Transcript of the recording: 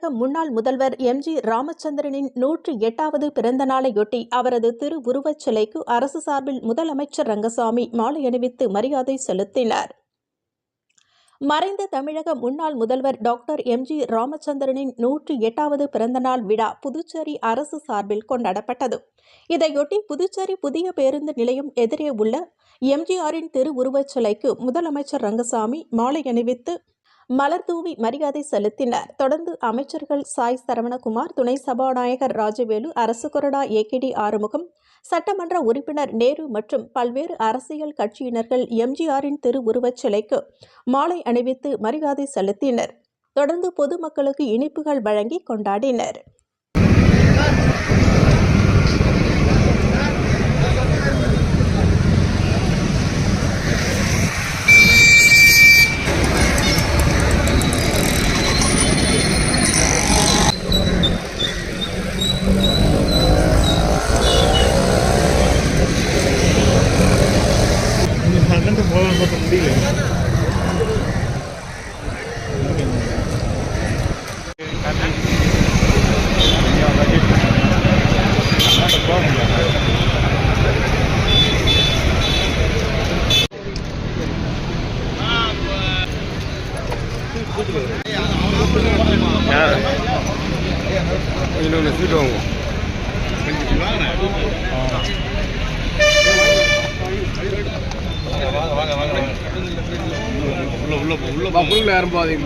தமிழக முன்னாள் முதல்வர் எம்.ஜி. ராமச்சந்திரனின் 108வது பிறந்த நாளையொட்டி அவரது திருவுருவச் சிலைக்கு அரசு சார்பில் முதலமைச்சர் ரங்கசாமி மாலை அணிவித்து மரியாதை செலுத்தினார். மறைந்த தமிழக முன்னாள் முதல்வர் டாக்டர் எம்.ஜி. ராமச்சந்திரனின் 108வது பிறந்தநாள் விழா புதுச்சேரி அரசு சார்பில் கொண்டாடப்பட்டது. இதையொட்டி புதுச்சேரி புதிய பேருந்து நிலையம் எதிரே உள்ள எம்ஜிஆரின் திருவுருவச் சிலைக்கு முதலமைச்சர் ரங்கசாமி மாலை அணிவித்து மலர்தூவி மரியாதை செலுத்தினார். தொடர்ந்து அமைச்சர்கள் சாய் சரவணகுமார், துணை சபாநாயகர் ராஜவேலு, அரசு கொறடா ஏ.கே.டி. ஆறுமுகம், சட்டமன்ற உறுப்பினர் நேரு மற்றும் பல்வேறு அரசியல் கட்சியினர்கள் எம்ஜிஆரின் திருவுருவச் சிலைக்கு மாலை அணிவித்து மரியாதை செலுத்தினர். தொடர்ந்து பொதுமக்களுக்கு இனிப்புகள் வழங்கி கொண்டாடினர். உள்ள யாரும் போகாதீங்க.